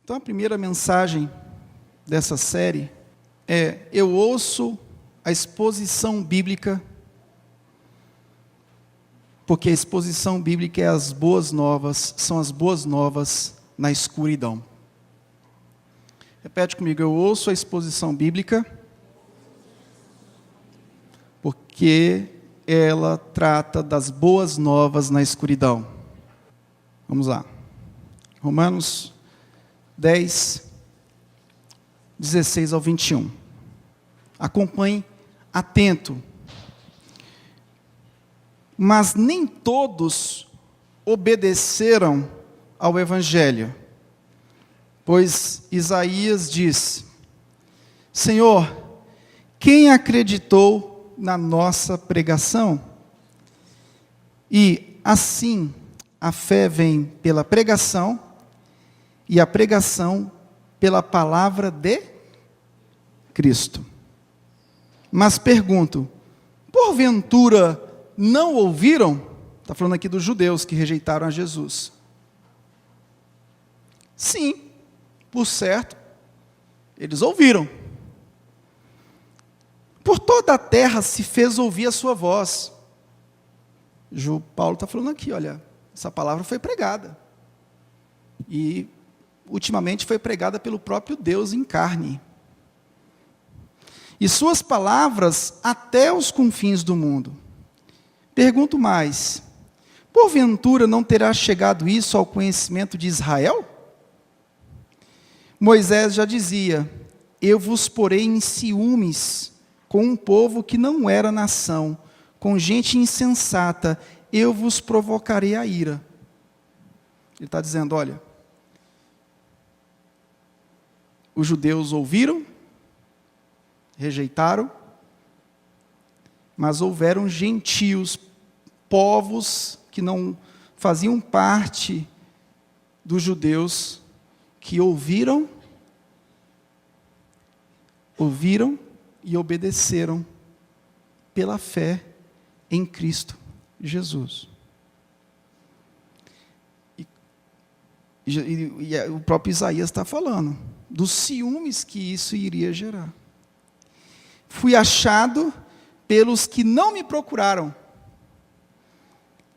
Então, a primeira mensagem dessa série é: eu ouço a exposição bíblica, porque a exposição bíblica é as boas novas, são as boas novas na escuridão. Repete comigo: eu ouço a exposição bíblica, porque ela trata das boas novas na escuridão. Vamos lá. Romanos 10, 16 ao 21. Acompanhe atento. Mas nem todos obedeceram ao Evangelho, pois Isaías diz: Senhor, quem acreditou na nossa pregação? E assim a fé vem pela pregação, e a pregação pela palavra de Cristo. Mas pergunto: porventura não ouviram? Está falando aqui dos judeus que rejeitaram a Jesus. Sim, por certo, eles ouviram. Por toda a terra se fez ouvir a sua voz. Paulo está falando aqui, olha, essa palavra foi pregada. E, ultimamente, foi pregada pelo próprio Deus em carne. E suas palavras até os confins do mundo. Pergunto mais: porventura não terá chegado isso ao conhecimento de Israel? Moisés já dizia: eu vos porei em ciúmes com um povo que não era nação, com gente insensata, eu vos provocarei a ira. Ele está dizendo: olha, os judeus ouviram, rejeitaram, mas houveram gentios, povos que não faziam parte dos judeus, que ouviram e obedeceram pela fé em Cristo Jesus. E o próprio Isaías está falando dos ciúmes que isso iria gerar. Fui achado pelos que não me procuraram.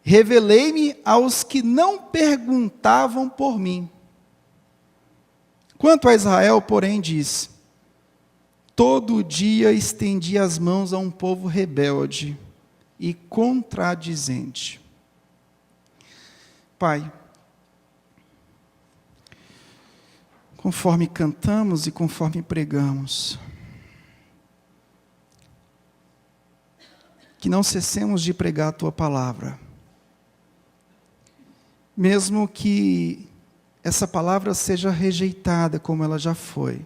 Revelei-me aos que não perguntavam por mim. Quanto a Israel, porém, diz: todo dia estendi as mãos a um povo rebelde e contradizente. Pai, conforme cantamos e conforme pregamos, que não cessemos de pregar a Tua palavra, mesmo que essa palavra seja rejeitada como ela já foi.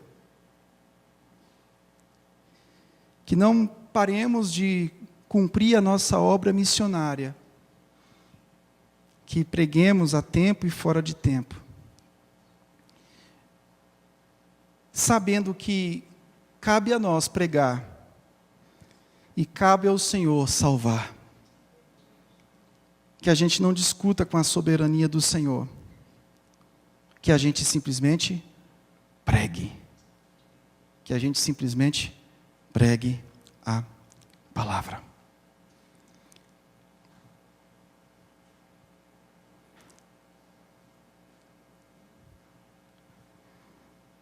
Que não paremos de cumprir a nossa obra missionária, que preguemos a tempo e fora de tempo, sabendo que cabe a nós pregar e cabe ao Senhor salvar. Que a gente não discuta com a soberania do Senhor, que a gente simplesmente pregue, que a gente simplesmente pregue a palavra.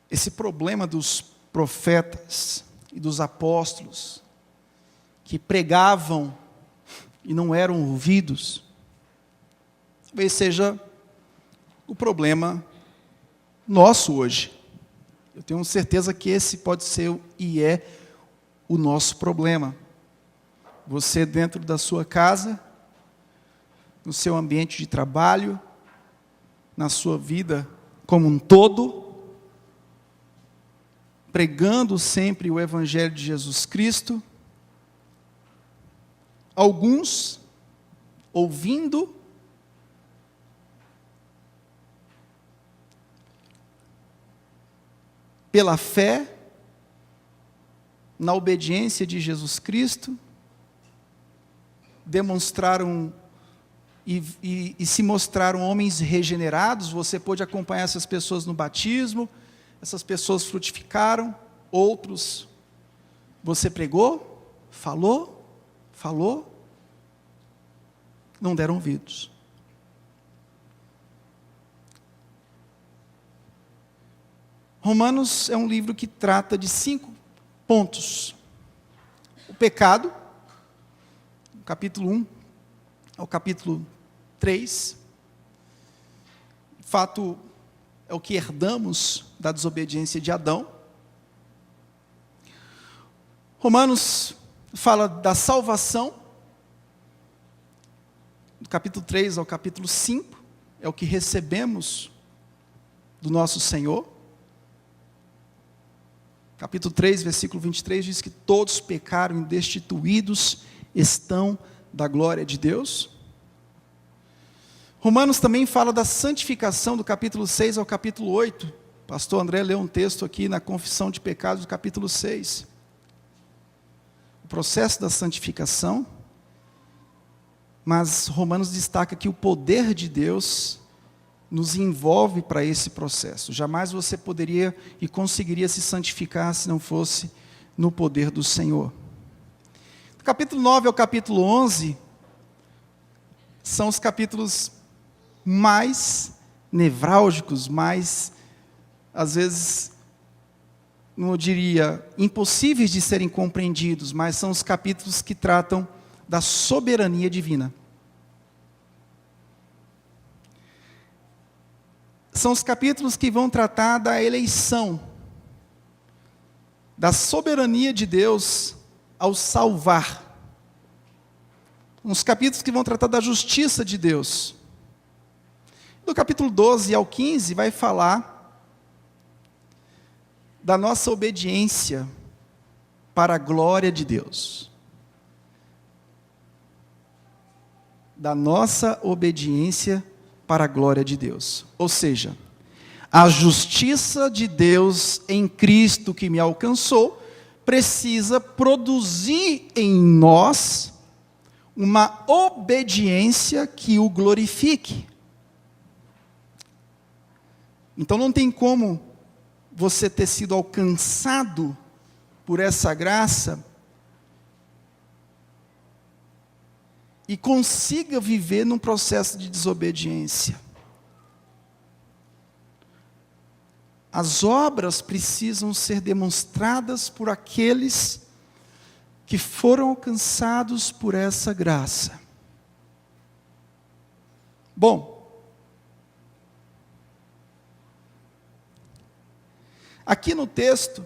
Esse problema dos profetas e dos apóstolos, que pregavam e não eram ouvidos, talvez seja o problema nosso hoje. Eu tenho certeza que esse pode ser e é o nosso problema. Você dentro da sua casa, no seu ambiente de trabalho, na sua vida como um todo, pregando sempre o Evangelho de Jesus Cristo, alguns ouvindo, pela fé, na obediência de Jesus Cristo, demonstraram e se mostraram homens regenerados. Você pôde acompanhar essas pessoas no batismo, essas pessoas frutificaram, outros você pregou, falou, não deram ouvidos. Romanos é um livro que trata de 5 pontos. O pecado, capítulo 1 ao capítulo 3. De fato, é o que herdamos da desobediência de Adão. Romanos fala da salvação, do capítulo 3 ao capítulo 5, é o que recebemos do nosso Senhor. Capítulo 3, versículo 23, diz que todos pecaram e destituídos estão da glória de Deus. Romanos também fala da santificação, do capítulo 6 ao capítulo 8. O pastor André leu um texto aqui na confissão de pecados do capítulo 6. O processo da santificação. Mas Romanos destaca que o poder de Deus nos envolve para esse processo. Jamais você poderia e conseguiria se santificar se não fosse no poder do Senhor. Do capítulo 9 ao capítulo 11, são os capítulos mais nevrálgicos, mais, às vezes, não diria, impossíveis de serem compreendidos, mas são os capítulos que tratam da soberania divina. São os capítulos que vão tratar da eleição, da soberania de Deus ao salvar. Uns capítulos que vão tratar da justiça de Deus. Do capítulo 12 ao 15 vai falar da nossa obediência para a glória de Deus. Da nossa obediência para a glória de Deus. Ou seja, a justiça de Deus em Cristo que me alcançou, precisa produzir em nós uma obediência que o glorifique. Então não tem como você ter sido alcançado por essa graça e consiga viver num processo de desobediência. As obras precisam ser demonstradas por aqueles que foram alcançados por essa graça. Bom, aqui no texto,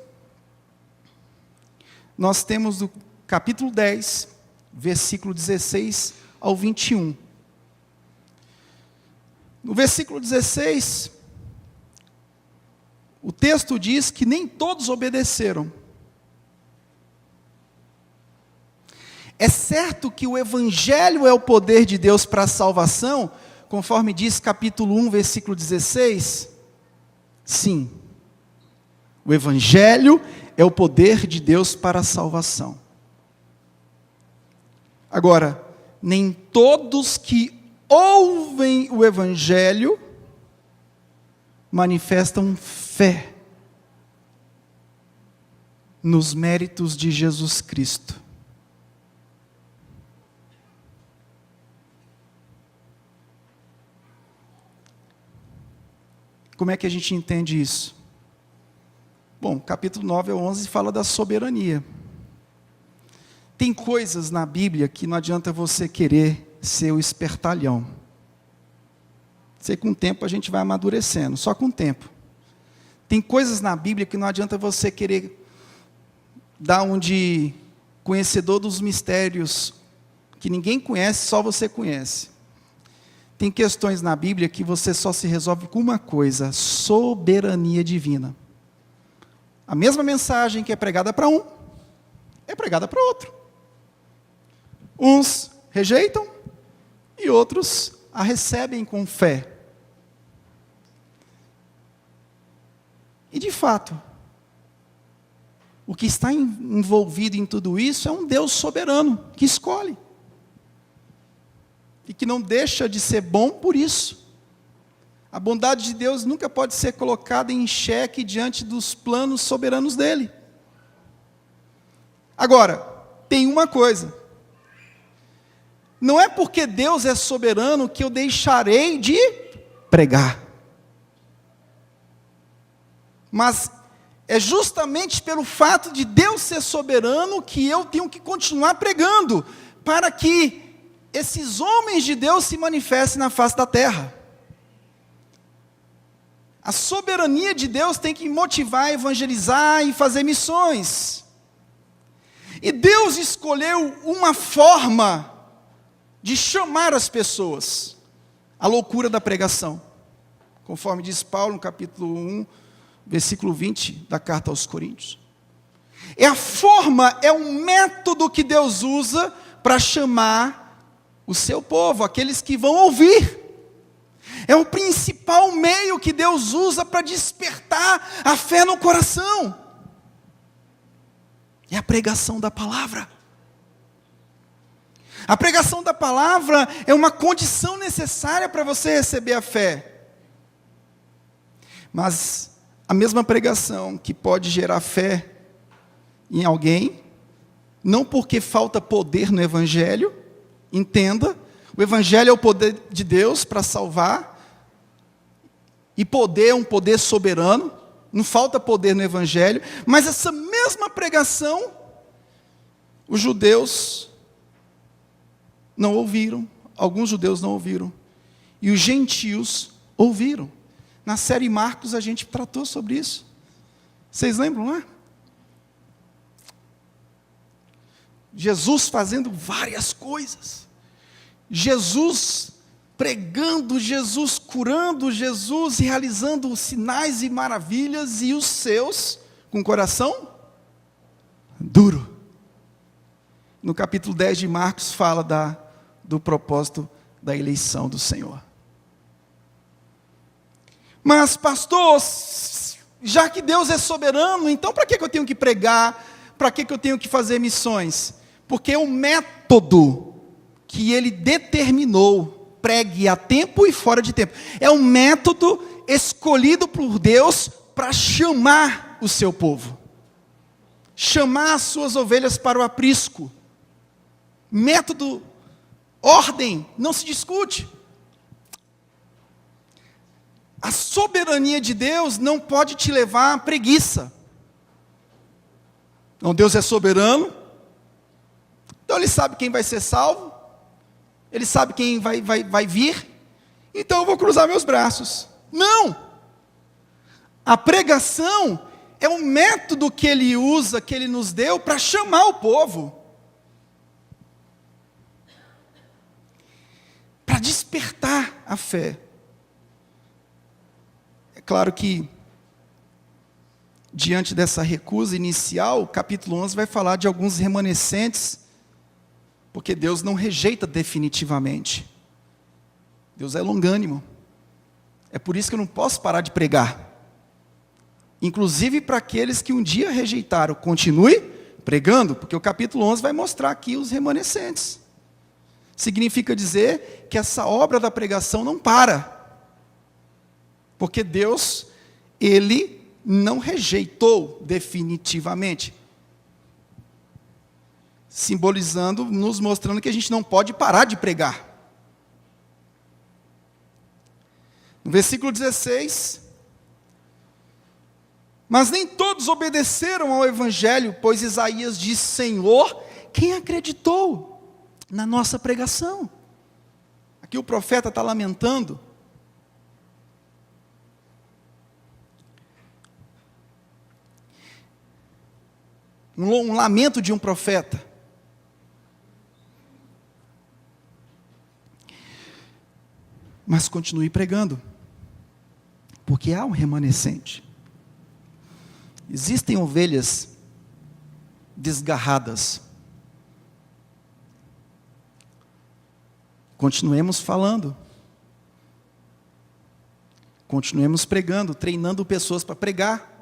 nós temos do capítulo 10, versículo 16 ao 21. No versículo 16, o texto diz que nem todos obedeceram. É certo que o Evangelho é o poder de Deus para a salvação, conforme diz capítulo 1, versículo 16? Sim. O Evangelho é o poder de Deus para a salvação. Agora, nem todos que ouvem o Evangelho manifestam fé nos méritos de Jesus Cristo. Como é que a gente entende isso? Bom, capítulo 9 ao 11 fala da soberania. Tem coisas na Bíblia que não adianta você querer ser o espertalhão. Sei que com o tempo a gente vai amadurecendo, só com o tempo. Tem coisas na Bíblia que não adianta você querer dar um de conhecedor dos mistérios que ninguém conhece, só você conhece. Tem questões na Bíblia que você só se resolve com uma coisa: soberania divina. A mesma mensagem que é pregada para um, é pregada para outro. Uns rejeitam e outros a recebem com fé. E de fato, o que está envolvido em tudo isso é um Deus soberano que escolhe. e que não deixa de ser bom por isso. A bondade de Deus nunca pode ser colocada em xeque diante dos planos soberanos dele. Agora, tem uma coisa. Não é porque Deus é soberano que eu deixarei de pregar. Mas é justamente pelo fato de Deus ser soberano que eu tenho que continuar pregando, para que esses homens de Deus se manifestem na face da terra. A soberania de Deus tem que me motivar a evangelizar e fazer missões. E Deus escolheu uma forma de chamar as pessoas, a loucura da pregação, conforme diz Paulo no capítulo 1, versículo 20 da carta aos Coríntios. É a forma, é um método que Deus usa para chamar o seu povo, aqueles que vão ouvir. É o principal meio que Deus usa para despertar a fé no coração. É a pregação da palavra. A pregação da palavra é uma condição necessária para você receber a fé. Mas a mesma pregação que pode gerar fé em alguém, não porque falta poder no Evangelho, entenda, o Evangelho é o poder de Deus para salvar, e poder é um poder soberano, não falta poder no Evangelho, mas essa mesma pregação, os judeus não ouviram, alguns judeus não ouviram, e os gentios ouviram. Na série Marcos a gente tratou sobre isso. Vocês lembram lá? Jesus fazendo várias coisas. Jesus pregando, Jesus curando, Jesus realizando sinais e maravilhas, e os seus com o coração duro. No capítulo 10 de Marcos fala do propósito da eleição do Senhor. Mas, pastor, já que Deus é soberano, então para que eu tenho que pregar? Para que eu tenho que fazer missões? Porque o método que Ele determinou, pregue a tempo e fora de tempo, é um método escolhido por Deus para chamar o seu povo. Chamar as suas ovelhas para o aprisco. Método, ordem, não se discute. A soberania de Deus não pode te levar à preguiça. Então Deus é soberano, então Ele sabe quem vai ser salvo, Ele sabe quem vai vir, então eu vou cruzar meus braços. Não! A pregação é um método que Ele usa, que Ele nos deu para chamar o povo, para despertar a fé. É claro que, diante dessa recusa inicial, o capítulo 11 vai falar de alguns remanescentes, porque Deus não rejeita definitivamente. Deus é longânimo. É por isso que eu não posso parar de pregar. Inclusive para aqueles que um dia rejeitaram, continue pregando, porque o capítulo 11 vai mostrar aqui os remanescentes. Significa dizer que essa obra da pregação não para. Porque Deus, Ele não rejeitou definitivamente. Simbolizando, nos mostrando que a gente não pode parar de pregar. No versículo 16, mas nem todos obedeceram ao Evangelho, pois Isaías diz: Senhor, quem acreditou na nossa pregação? Aqui o profeta está lamentando. Um lamento de um profeta. Mas continue pregando, porque há um remanescente. Existem ovelhas desgarradas. Continuemos falando. Continuemos pregando, treinando pessoas para pregar.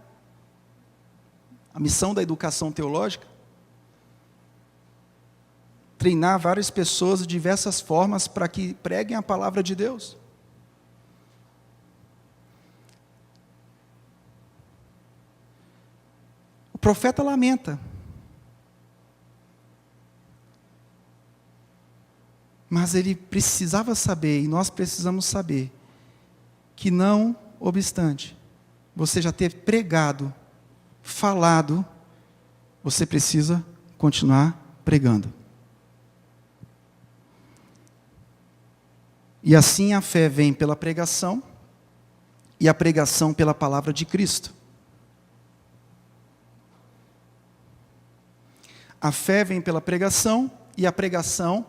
A missão da educação teológica. treinar várias pessoas de diversas formas para que preguem a palavra de Deus. O profeta lamenta. Mas ele precisava saber, e nós precisamos saber, que não obstante você já ter pregado, falado, você precisa continuar pregando. E assim a fé vem pela pregação, e a pregação pela palavra de Cristo. A fé vem pela pregação, e a pregação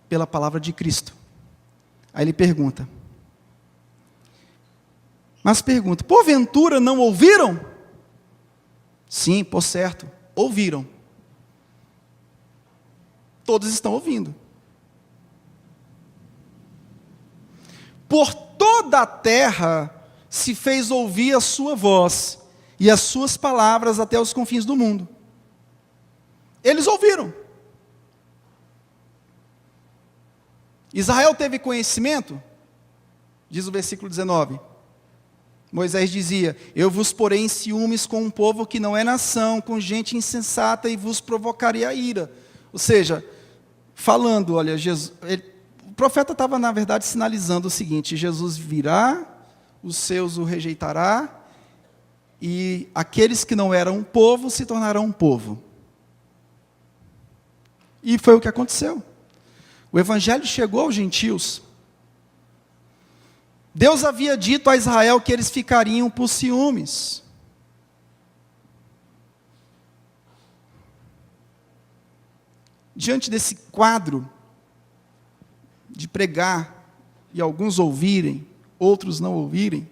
pela palavra de Cristo. Aí ele pergunta, porventura não ouviram? Sim, por certo, ouviram. Todos estão ouvindo. Por toda a terra se fez ouvir a sua voz e as suas palavras até os confins do mundo. Eles ouviram. Israel teve conhecimento? Diz o versículo 19. Moisés dizia, eu vos porei em ciúmes com um povo que não é nação, com gente insensata, e vos provocarei a ira. Ou seja, falando, olha, o profeta estava, na verdade, sinalizando o seguinte, Jesus virá, os seus o rejeitará, e aqueles que não eram um povo se tornarão um povo. E foi o que aconteceu. O evangelho chegou aos gentios. Deus havia dito a Israel que eles ficariam por ciúmes. Diante desse quadro de pregar e alguns ouvirem, outros não ouvirem,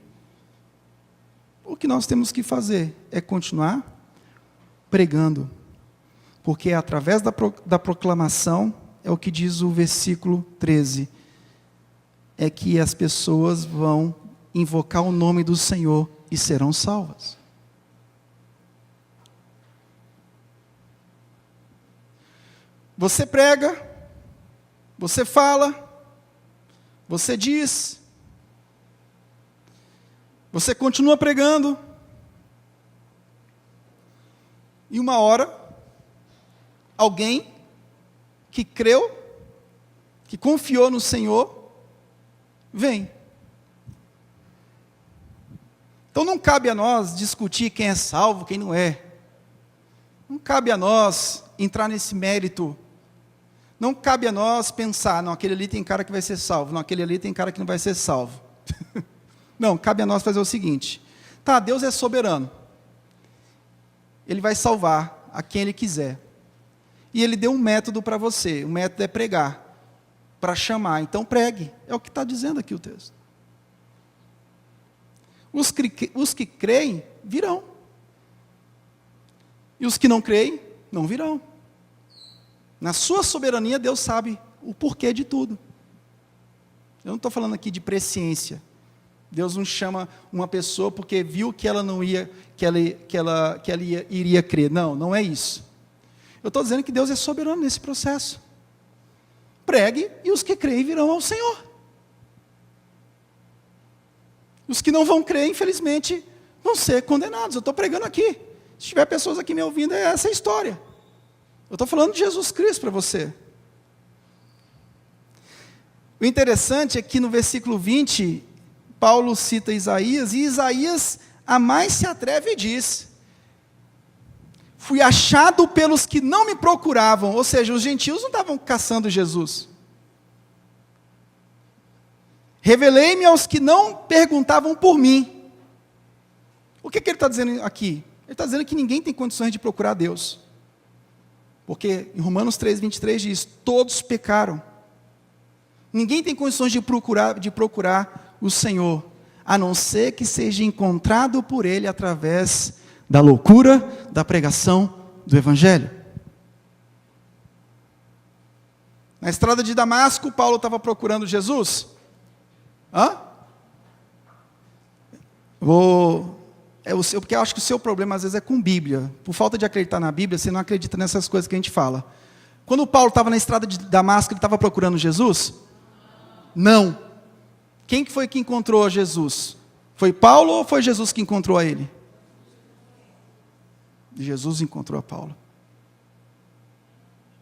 o que nós temos que fazer é continuar pregando, porque é através da proclamação, é o que diz o versículo 13, é que as pessoas vão invocar o nome do Senhor e serão salvas. Você prega, você fala, você diz, você continua pregando, e uma hora, alguém que creu, que confiou no Senhor, vem. Então não cabe a nós discutir quem é salvo, quem não é. Não cabe a nós entrar nesse mérito. Não cabe a nós pensar, não, aquele ali tem cara que vai ser salvo, não, aquele ali tem cara que não vai ser salvo. Não, cabe a nós fazer o seguinte, tá, Deus é soberano. Ele vai salvar a quem Ele quiser. E Ele deu um método para você, o método é pregar, para chamar, então pregue, é o que está dizendo aqui o texto. Os que creem, virão. E os que não creem, não virão. Na sua soberania, Deus sabe o porquê de tudo. Eu não estou falando aqui de presciência. Deus não chama uma pessoa porque viu que ela não ia, que ela iria crer. Não, não é isso. Eu estou dizendo que Deus é soberano nesse processo. Pregue e os que creem virão ao Senhor. Os que não vão crer, infelizmente, vão ser condenados. Eu estou pregando aqui. Se tiver pessoas aqui me ouvindo, é essa a história. Eu estou falando de Jesus Cristo para você. O interessante é que no versículo 20, Paulo cita Isaías, e Isaías a mais se atreve e diz: fui achado pelos que não me procuravam, ou seja, os gentios não estavam caçando Jesus. Revelei-me aos que não perguntavam por mim. O que ele está dizendo aqui? Ele está dizendo que ninguém tem condições de procurar Deus. Porque em Romanos 3:23 diz, todos pecaram. Ninguém tem condições de procurar o Senhor, a não ser que seja encontrado por Ele através da loucura da pregação do Evangelho. Na estrada de Damasco, Paulo estava procurando Jesus. Porque eu acho que o seu problema às vezes é com Bíblia. Por falta de acreditar na Bíblia, você não acredita nessas coisas que a gente fala. Quando Paulo estava na estrada de Damasco, ele estava procurando Jesus? Não. Quem que foi que encontrou Jesus? Foi Paulo ou foi Jesus que encontrou a ele? Jesus encontrou a Paulo.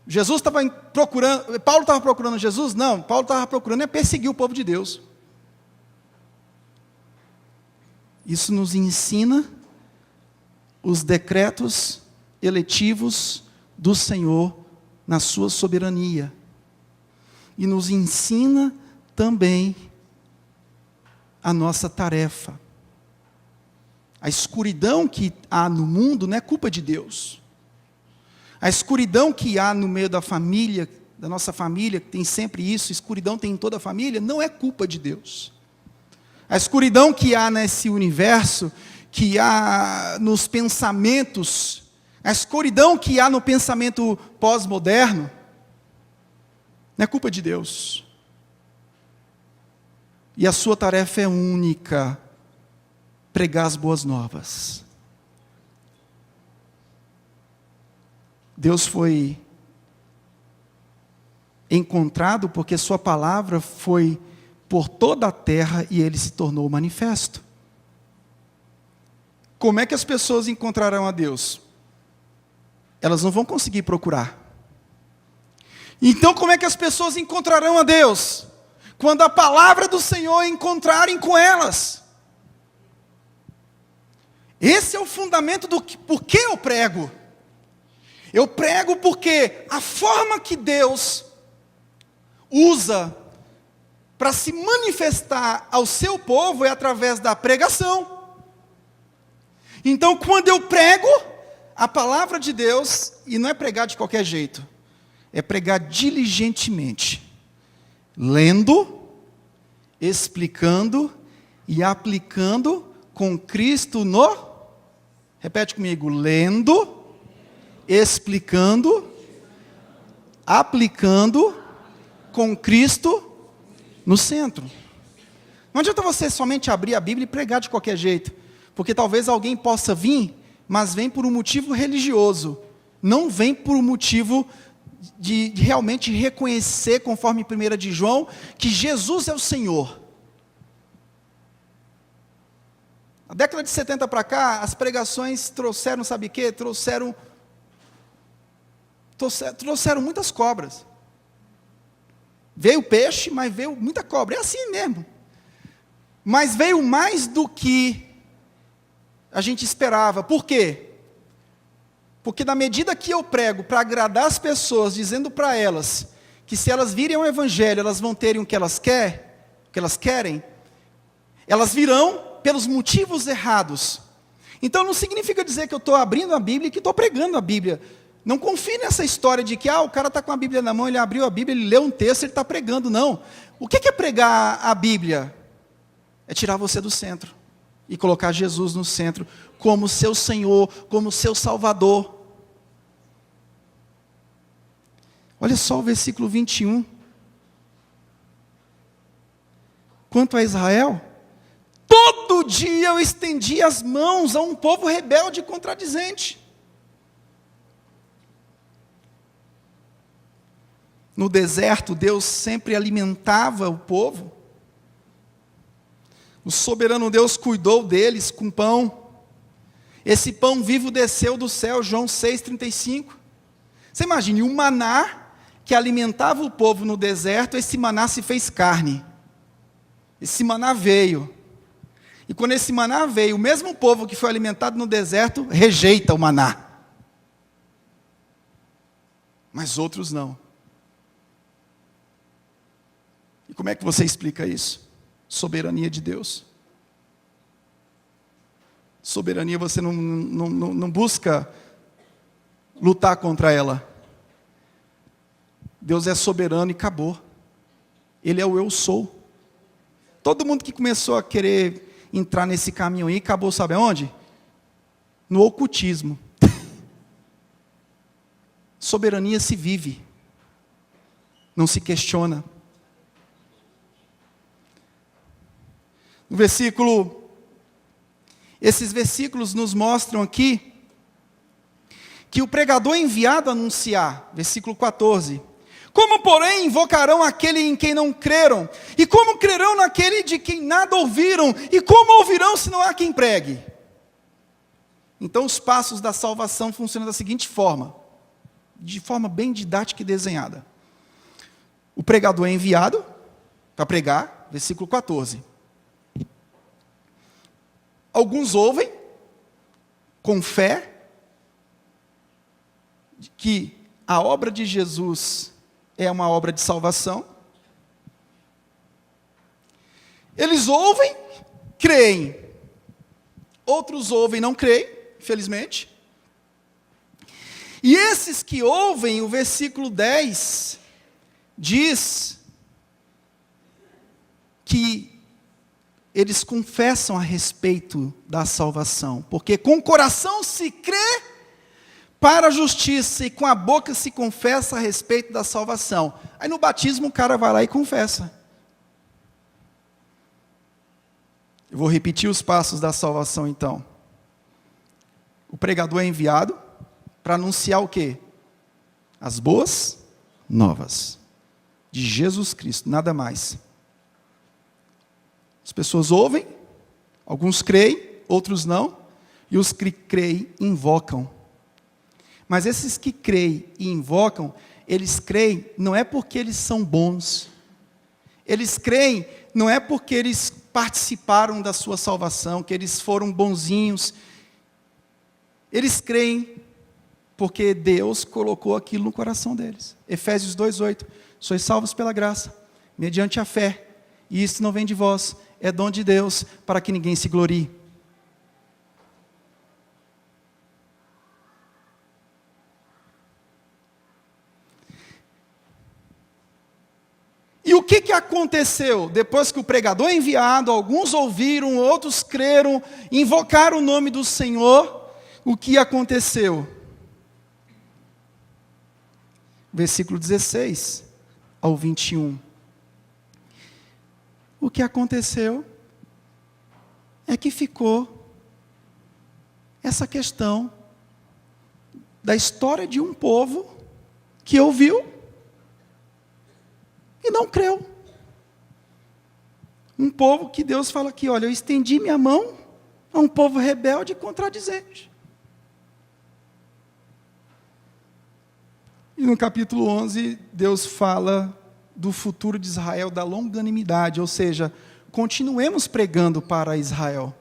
Jesus estava procurando, Paulo estava procurando Jesus? Não, Paulo estava procurando perseguir o povo de Deus. Isso nos ensina os decretos eletivos do Senhor na sua soberania. E nos ensina também a nossa tarefa. A escuridão que há no mundo não é culpa de Deus. A escuridão que há no meio da família, da nossa família, que tem sempre isso, escuridão tem em toda a família, não é culpa de Deus. A escuridão que há nesse universo, que há nos pensamentos, a escuridão que há no pensamento pós-moderno, não é culpa de Deus. E a sua tarefa é única: pregar as boas novas. Deus foi encontrado porque sua palavra foi por toda a terra e ele se tornou manifesto. Como é que as pessoas encontrarão a Deus? Elas não vão conseguir procurar. Então como é que as pessoas encontrarão a Deus? Quando a palavra do Senhor encontrarem com elas. Esse é o fundamento do por que eu prego. Eu prego porque a forma que Deus usa para se manifestar ao seu povo é através da pregação. Então, quando eu prego a palavra de Deus, e não é pregar de qualquer jeito, é pregar diligentemente, lendo, explicando e aplicando com Cristo repete comigo, lendo, explicando, aplicando com Cristo no centro. Não adianta você somente abrir a Bíblia e pregar de qualquer jeito, porque talvez alguém possa vir, mas vem por um motivo religioso, não vem por um motivo de realmente reconhecer, conforme 1 de João, que Jesus é o Senhor. Na década de 70 para cá, as pregações trouxeram, sabe o quê? Trouxeram muitas cobras. Veio peixe, mas veio muita cobra. É assim mesmo. Mas veio mais do que a gente esperava. Por quê? Porque na medida que eu prego para agradar as pessoas, dizendo para elas que se elas virem o Evangelho, elas vão terem o que elas querem, elas virão pelos motivos errados. Então não significa dizer que eu estou abrindo a Bíblia e que estou pregando a Bíblia. Não confie nessa história de que o cara está com a Bíblia na mão, ele abriu a Bíblia, ele leu um texto, ele está pregando. Não. O que é pregar a Bíblia? É tirar você do centro e colocar Jesus no centro como seu Senhor, como seu Salvador. Olha só o versículo 21. Quanto a Israel, todo dia eu estendi as mãos a um povo rebelde e contradizente. No deserto, Deus sempre alimentava o povo. O soberano Deus cuidou deles com pão. Esse pão vivo desceu do céu, João 6,35. Você imagine, o maná que alimentava o povo no deserto, esse maná se fez carne. Esse maná veio. E quando esse maná veio, o mesmo povo que foi alimentado no deserto, rejeita o maná. Mas outros não. E como é que você explica isso? Soberania de Deus. Soberania, você não busca lutar contra ela. Deus é soberano e acabou. Ele é o eu sou. Todo mundo que começou a querer entrar nesse caminho aí, acabou, sabe aonde? No ocultismo. Soberania se vive. Não se questiona. Esses versículos nos mostram aqui que o pregador é enviado a anunciar, versículo 14. Como, porém, invocarão aquele em quem não creram? E como crerão naquele de quem nada ouviram? E como ouvirão se não há quem pregue? Então, os passos da salvação funcionam da seguinte forma, de forma bem didática e desenhada. O pregador é enviado para pregar, versículo 14. Alguns ouvem, com fé, que a obra de Jesus é uma obra de salvação. Eles ouvem, creem. Outros ouvem e não creem, infelizmente. E esses que ouvem, o versículo 10 diz que eles confessam a respeito da salvação, porque com o coração se crê para a justiça e com a boca se confessa a respeito da salvação. Aí no batismo o cara vai lá e confessa. Eu vou repetir os passos da salvação então. O pregador é enviado para anunciar o quê? As boas novas de Jesus Cristo, nada mais. As pessoas ouvem, alguns creem, outros não, e os que creem invocam. Mas esses que creem e invocam, eles creem não é porque eles são bons. Eles creem não é porque eles participaram da sua salvação, que eles foram bonzinhos. Eles creem porque Deus colocou aquilo no coração deles. Efésios 2:8. Sois salvos pela graça, mediante a fé. E isso não vem de vós, é dom de Deus, para que ninguém se glorie. E o que aconteceu? Depois que o pregador é enviado, alguns ouviram, outros creram, invocaram o nome do Senhor, o que aconteceu? Versículo 16 ao 21. O que aconteceu é que ficou essa questão da história de um povo que ouviu e não creu. Um povo que Deus fala aqui, olha, eu estendi minha mão a um povo rebelde e contradizente. E no capítulo 11, Deus fala do futuro de Israel, da longanimidade, ou seja, continuemos pregando para Israel.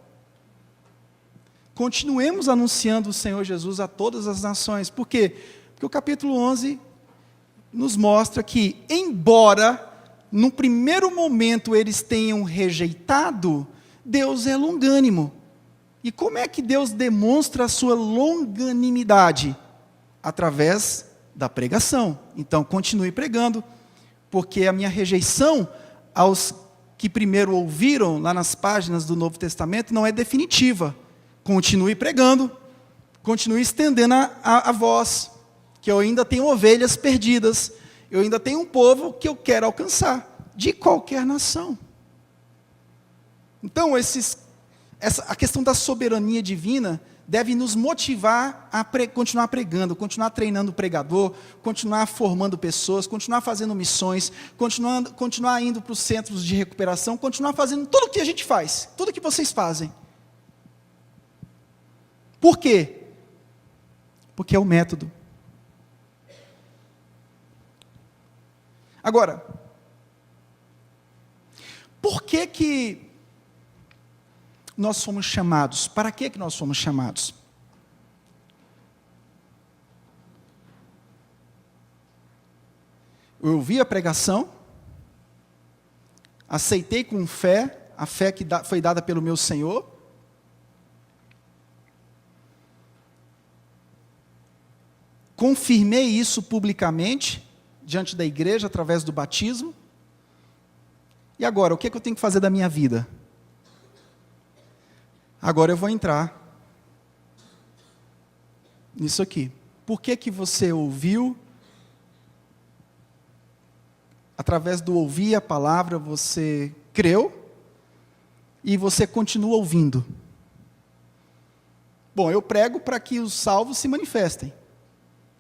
Continuemos anunciando o Senhor Jesus a todas as nações. Por quê? Porque o capítulo 11 nos mostra que, embora no primeiro momento eles tenham rejeitado, Deus é longânimo. E como é que Deus demonstra a sua longanimidade? Através da pregação. Então, continue pregando, porque a minha rejeição aos que primeiro ouviram lá nas páginas do Novo Testamento não é definitiva. Continue pregando, continue estendendo a voz, que eu ainda tenho ovelhas perdidas, eu ainda tenho um povo que eu quero alcançar, de qualquer nação. Então, a questão da soberania divina deve nos motivar a continuar pregando, continuar treinando o pregador, continuar formando pessoas, continuar fazendo missões, continuar indo para os centros de recuperação, continuar fazendo tudo o que a gente faz, tudo o que vocês fazem. Por quê? Porque é o método. Agora, por que nós fomos chamados? Para que nós fomos chamados? Eu ouvi a pregação, aceitei com fé, a fé que foi dada pelo meu Senhor, confirmei isso publicamente, diante da igreja, através do batismo. E agora, o que eu tenho que fazer da minha vida? Agora eu vou entrar nisso aqui. Por que você ouviu? Através do ouvir a palavra, você creu e você continua ouvindo. Bom, eu prego para que os salvos se manifestem.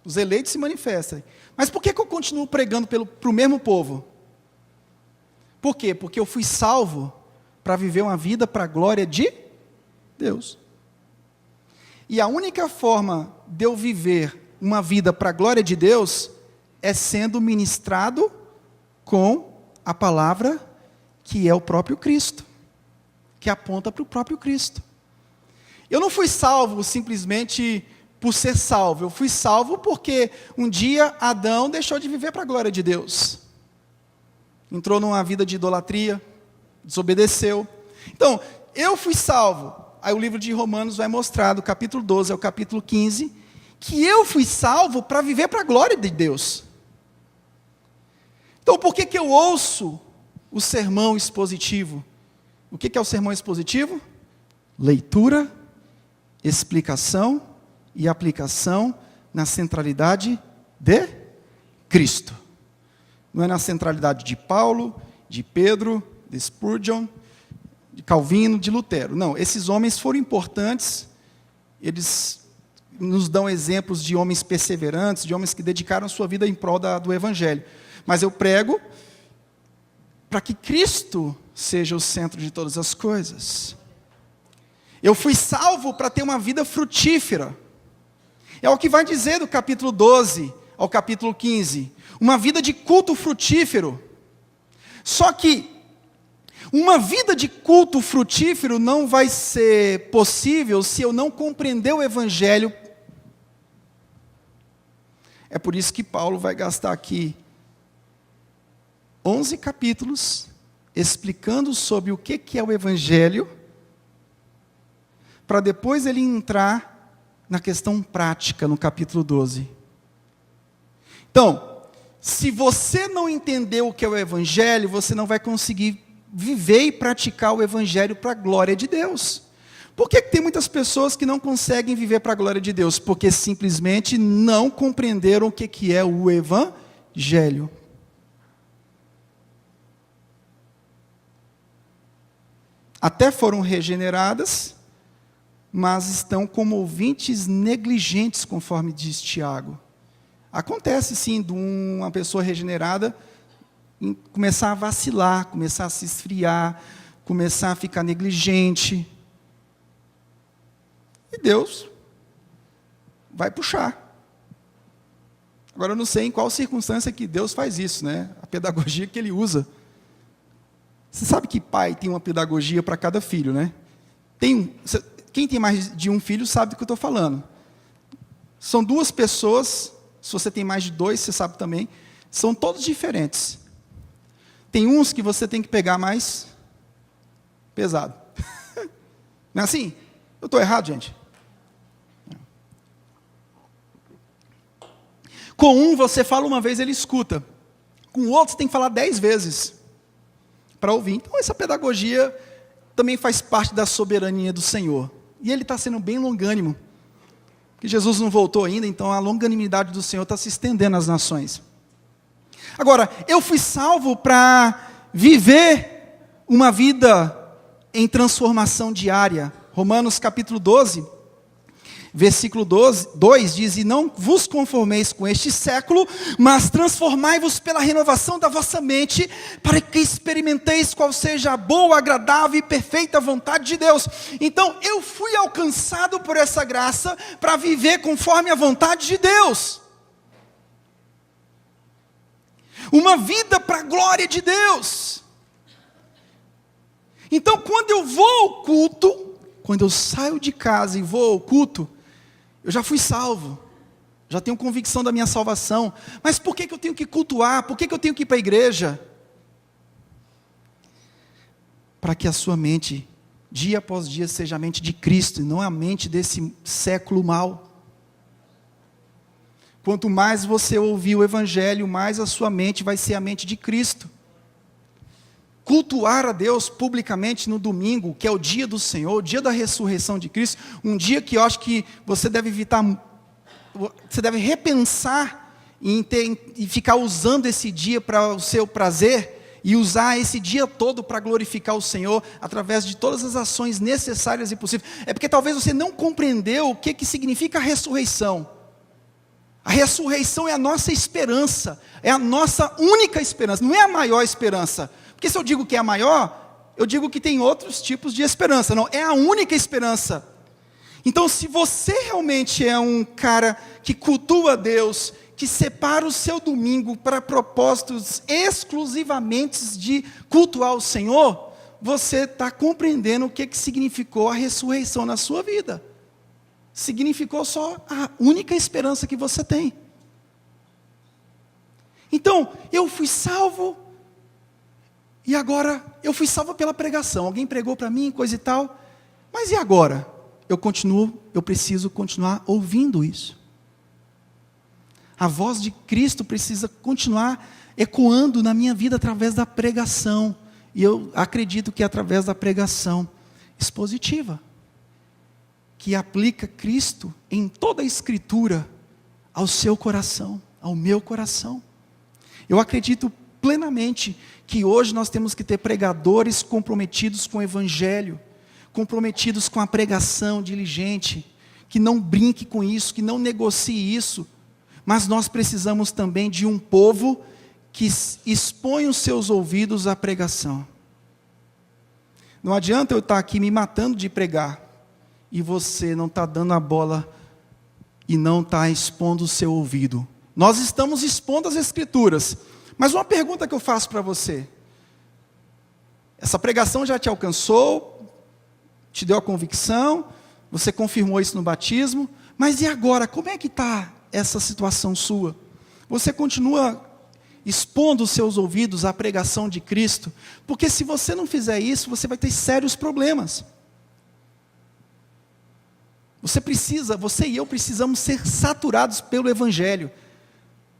Os eleitos se manifestem. Mas por que eu continuo pregando para o mesmo povo? Por quê? Porque eu fui salvo para viver uma vida para a glória de Deus. E a única forma de eu viver uma vida para a glória de Deus é sendo ministrado com a palavra que é o próprio Cristo, que aponta para o próprio Cristo. Eu não fui salvo simplesmente por ser salvo, eu fui salvo porque um dia Adão deixou de viver para a glória de Deus. Entrou numa vida de idolatria, desobedeceu. Então, eu fui salvo. Aí o livro de Romanos vai mostrar, do capítulo 12 ao capítulo 15, que eu fui salvo para viver para a glória de Deus. Então, por que eu ouço o sermão expositivo? O que é o sermão expositivo? Leitura, explicação e aplicação na centralidade de Cristo. Não é na centralidade de Paulo, de Pedro, de Spurgeon, de Calvino, de Lutero. Não, esses homens foram importantes, eles nos dão exemplos de homens perseverantes, de homens que dedicaram sua vida em prol do Evangelho. Mas eu prego para que Cristo seja o centro de todas as coisas. Eu fui salvo para ter uma vida frutífera. É o que vai dizer do capítulo 12 ao capítulo 15. Uma vida de culto frutífero. Só que uma vida de culto frutífero não vai ser possível se eu não compreender o Evangelho. É por isso que Paulo vai gastar aqui 11 capítulos explicando sobre o que é o Evangelho, para depois ele entrar na questão prática, no capítulo 12. Então, se você não entender o que é o Evangelho, você não vai conseguir viver e praticar o Evangelho para a glória de Deus. Por que tem muitas pessoas que não conseguem viver para a glória de Deus? Porque simplesmente não compreenderam o que é o Evangelho. Até foram regeneradas, mas estão como ouvintes negligentes, conforme diz Tiago. Acontece sim de uma pessoa regenerada começar a vacilar, começar a se esfriar, começar a ficar negligente. E Deus vai puxar. Agora eu não sei em qual circunstância que Deus faz isso, né? A pedagogia que Ele usa. Você sabe que pai tem uma pedagogia para cada filho, né? Quem tem mais de um filho sabe do que eu estou falando. São duas pessoas, se você tem mais de dois, você sabe também, são todos diferentes. Tem uns que você tem que pegar mais pesado. Não é assim? Eu estou errado, gente? Com um você fala uma vez, ele escuta. Com o outro você tem que falar 10 vezes para ouvir. Então essa pedagogia também faz parte da soberania do Senhor. E Ele está sendo bem longânimo. Porque Jesus não voltou ainda, então a longanimidade do Senhor está se estendendo às nações. Agora, eu fui salvo para viver uma vida em transformação diária. Romanos capítulo 12, versículo 2 diz: e não vos conformeis com este século, mas transformai-vos pela renovação da vossa mente, para que experimenteis qual seja a boa, agradável e perfeita vontade de Deus. Então eu fui alcançado por essa graça, para viver conforme a vontade de Deus. Uma vida para a glória de Deus. Então quando eu vou ao culto, quando eu saio de casa e vou ao culto, eu já fui salvo, já tenho convicção da minha salvação. Mas por que eu tenho que cultuar? Por que eu tenho que ir para a igreja? Para que a sua mente, dia após dia, seja a mente de Cristo, e não a mente desse século mau. Quanto mais você ouvir o Evangelho, mais a sua mente vai ser a mente de Cristo. Cultuar a Deus publicamente no domingo, que é o dia do Senhor, o dia da ressurreição de Cristo, um dia que eu acho que você deve evitar, você deve repensar e ficar usando esse dia para o seu prazer, e usar esse dia todo para glorificar o Senhor, através de todas as ações necessárias e possíveis. É porque talvez você não compreendeu o que significa a ressurreição. A ressurreição é a nossa esperança, é a nossa única esperança, não é a maior esperança. Porque se eu digo que é a maior, eu digo que tem outros tipos de esperança. Não, é a única esperança. Então, se você realmente é um cara que cultua Deus, que separa o seu domingo para propósitos exclusivamente de cultuar o Senhor, você está compreendendo o que significou a ressurreição na sua vida. Significou só a única esperança que você tem. Então, eu fui salvo, e agora eu fui salvo pela pregação. Alguém pregou para mim, coisa e tal. Mas e agora? Eu preciso continuar ouvindo isso. A voz de Cristo precisa continuar ecoando na minha vida através da pregação. E eu acredito que é através da pregação expositiva, que aplica Cristo em toda a Escritura ao seu coração, ao meu coração. Eu acredito plenamente que hoje nós temos que ter pregadores comprometidos com o Evangelho, comprometidos com a pregação diligente, que não brinque com isso, que não negocie isso, mas nós precisamos também de um povo que expõe os seus ouvidos à pregação. Não adianta eu estar aqui me matando de pregar, e você não está dando a bola, e não está expondo o seu ouvido. Nós estamos expondo as Escrituras, mas uma pergunta que eu faço para você: essa pregação já te alcançou, te deu a convicção, você confirmou isso no batismo, mas e agora, como é que está essa situação sua? Você continua expondo os seus ouvidos à pregação de Cristo? Porque se você não fizer isso, você vai ter sérios problemas. Você e eu precisamos ser saturados pelo Evangelho.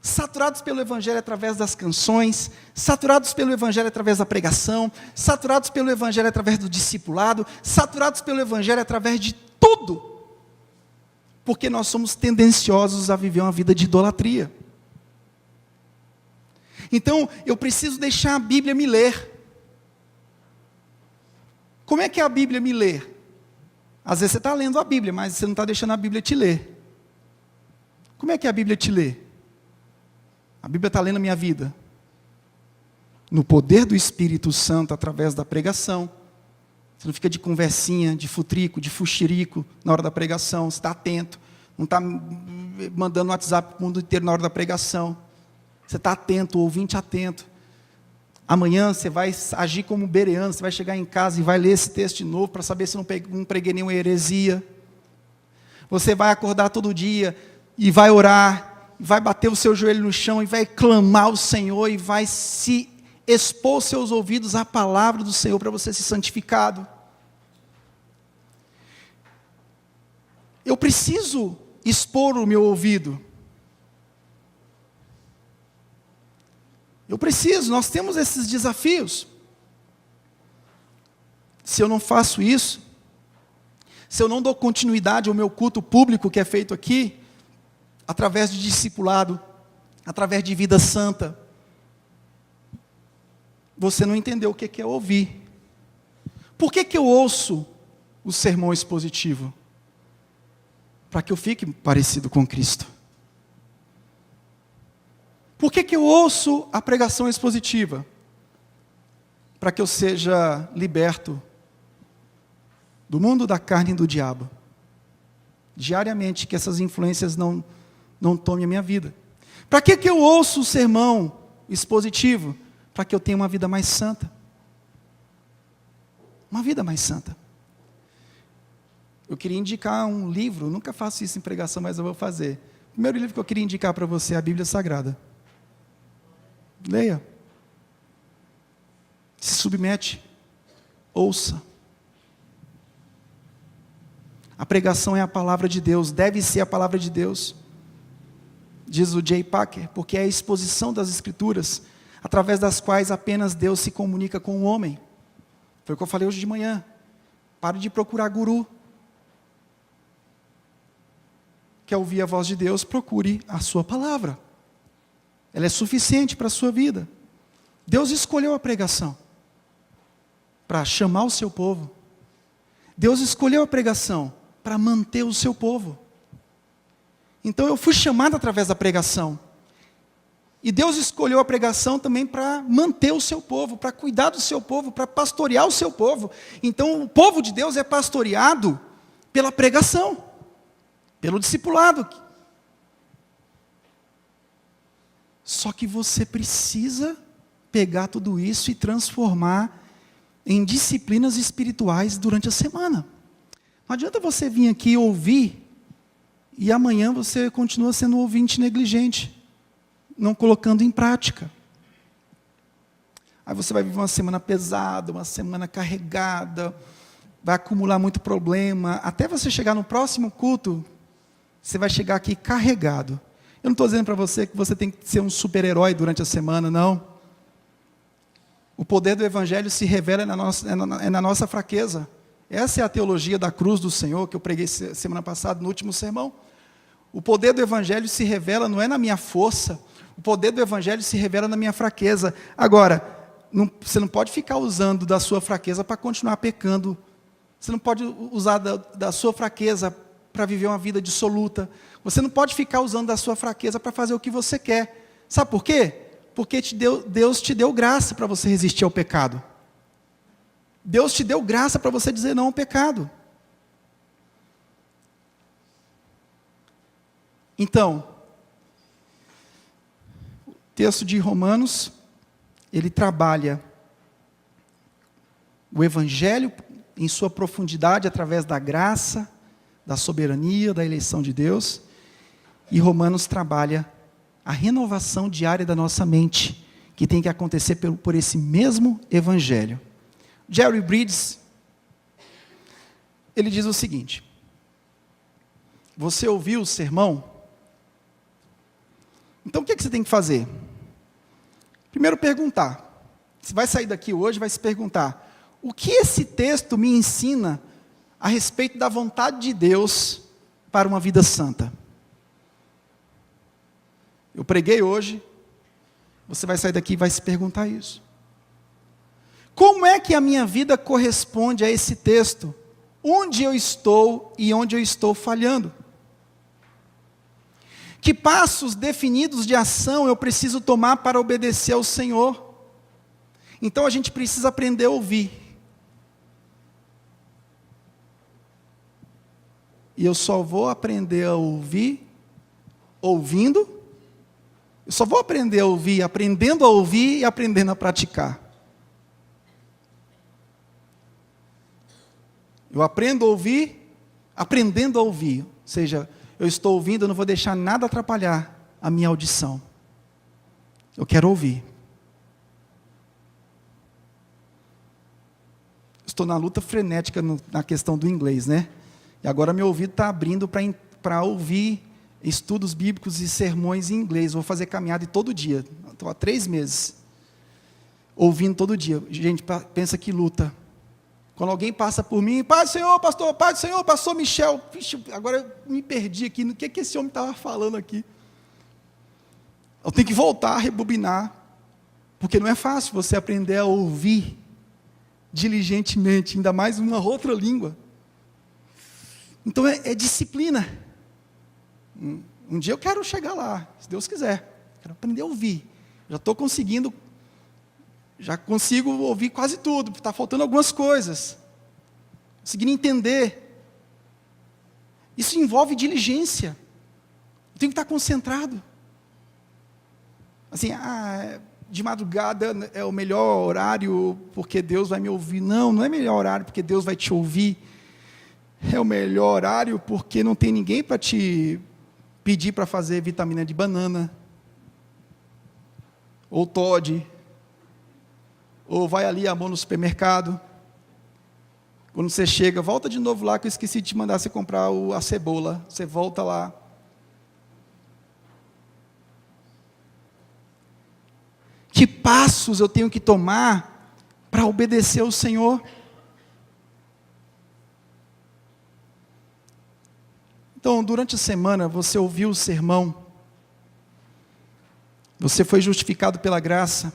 Saturados pelo Evangelho através das canções, saturados pelo Evangelho através da pregação, saturados pelo Evangelho através do discipulado, saturados pelo Evangelho através de tudo. Porque nós somos tendenciosos a viver uma vida de idolatria. Então, eu preciso deixar a Bíblia me ler. Como é que a Bíblia me lê? Às vezes você está lendo a Bíblia, mas você não está deixando a Bíblia te ler. Como é que a Bíblia te lê? A Bíblia está lendo a minha vida. No poder do Espírito Santo, através da pregação. Você não fica de conversinha, de futrico, de fuxirico na hora da pregação. Você está atento. Não está mandando WhatsApp para o mundo inteiro na hora da pregação. Você está atento, ouvinte atento. Amanhã você vai agir como bereano, você vai chegar em casa e vai ler esse texto de novo para saber se não preguei nenhuma heresia. Você vai acordar todo dia e vai orar, vai bater o seu joelho no chão e vai clamar ao Senhor e vai se expor seus ouvidos à palavra do Senhor para você ser santificado. Eu preciso expor o meu ouvido. Nós temos esses desafios. Se eu não faço isso, se eu não dou continuidade ao meu culto público que é feito aqui, através de discipulado, através de vida santa, você não entendeu o que é ouvir. Por que eu ouço o sermão expositivo? Para que eu fique parecido com Cristo. Por que eu ouço a pregação expositiva? Para que eu seja liberto do mundo da carne e do diabo. Diariamente, que essas influências não tomem a minha vida. Para que eu ouço o sermão expositivo? Para que eu tenha uma vida mais santa. Uma vida mais santa. Eu queria indicar um livro, nunca faço isso em pregação, mas eu vou fazer. O primeiro livro que eu queria indicar para você é a Bíblia Sagrada. Leia. Se submete. Ouça. A pregação é a palavra de Deus, deve ser a palavra de Deus. Diz o J. Packer, porque é a exposição das Escrituras, através das quais apenas Deus se comunica com o homem. Foi o que eu falei hoje de manhã. Pare de procurar guru. Quer ouvir a voz de Deus? Procure a sua palavra. Ela é suficiente para a sua vida. Deus escolheu a pregação para chamar o seu povo. Deus escolheu a pregação para manter o seu povo. Então eu fui chamado através da pregação. E Deus escolheu a pregação também para manter o seu povo, para cuidar do seu povo, para pastorear o seu povo. Então o povo de Deus é pastoreado pela pregação, pelo discipulado. Só que você precisa pegar tudo isso e transformar em disciplinas espirituais durante a semana. Não adianta você vir aqui ouvir e amanhã você continua sendo um ouvinte negligente, não colocando em prática. Aí você vai viver uma semana pesada, uma semana carregada, vai acumular muito problema, até você chegar no próximo culto, você vai chegar aqui carregado. Eu não estou dizendo para você que você tem que ser um super-herói durante a semana, não. O poder do Evangelho se revela na nossa fraqueza. Essa é a teologia da cruz do Senhor, que eu preguei semana passada, no último sermão. O poder do Evangelho se revela, não é na minha força, o poder do Evangelho se revela na minha fraqueza. Agora, você não pode ficar usando da sua fraqueza para continuar pecando. Você não pode usar da sua fraqueza para viver uma vida dissoluta. Você não pode ficar usando da sua fraqueza para fazer o que você quer. Sabe por quê? Porque Deus te deu graça para você resistir ao pecado. Deus te deu graça para você dizer não ao pecado. Então, o texto de Romanos, ele trabalha o Evangelho em sua profundidade através da graça, da soberania, da eleição de Deus. E Romanos trabalha a renovação diária da nossa mente, que tem que acontecer por esse mesmo Evangelho. Jerry Bridges, ele diz o seguinte: você ouviu o sermão? Então o que você tem que fazer? Primeiro perguntar. Você vai sair daqui hoje, vai se perguntar: o que esse texto me ensina a respeito da vontade de Deus para uma vida santa? Eu preguei hoje, você vai sair daqui e vai se perguntar isso. Como é que a minha vida corresponde a esse texto? Onde eu estou e onde eu estou falhando? Que passos definidos de ação eu preciso tomar para obedecer ao Senhor? Então a gente precisa aprender a ouvir. E eu só vou aprender a ouvir ouvindo. Eu só vou aprender a ouvir aprendendo a ouvir e aprendendo a praticar. Eu aprendo a ouvir aprendendo a ouvir. Ou seja, eu estou ouvindo, eu não vou deixar nada atrapalhar a minha audição. Eu quero ouvir. Estou na luta frenética na questão do inglês, né? E agora meu ouvido está abrindo para ouvir estudos bíblicos e sermões em inglês. Vou fazer caminhada todo dia. Estou há 3 meses. Ouvindo todo dia. Gente, pensa que luta. Quando alguém passa por mim, Pai do Senhor, pastor, Pai do Senhor, pastor Michel. Vixe, agora eu me perdi aqui. No que esse homem estava falando aqui? Eu tenho que voltar, rebobinar. Porque não é fácil você aprender a ouvir diligentemente, ainda mais uma outra língua. Então é disciplina. Um dia eu quero chegar lá, se Deus quiser. Quero aprender a ouvir. Já estou conseguindo, já consigo ouvir quase tudo. Está faltando algumas coisas. Conseguindo entender. Isso envolve diligência. Eu tenho que estar concentrado. Assim, de madrugada é o melhor horário porque Deus vai me ouvir. Não, não é melhor horário porque Deus vai te ouvir. É o melhor horário porque não tem ninguém para te pedir para fazer vitamina de banana, ou Todd, ou vai ali a mão no supermercado. Quando você chega, volta de novo lá que eu esqueci de te mandar você comprar a cebola. Você volta lá. Que passos eu tenho que tomar para obedecer ao Senhor? Então, durante a semana, você ouviu o sermão, você foi justificado pela graça,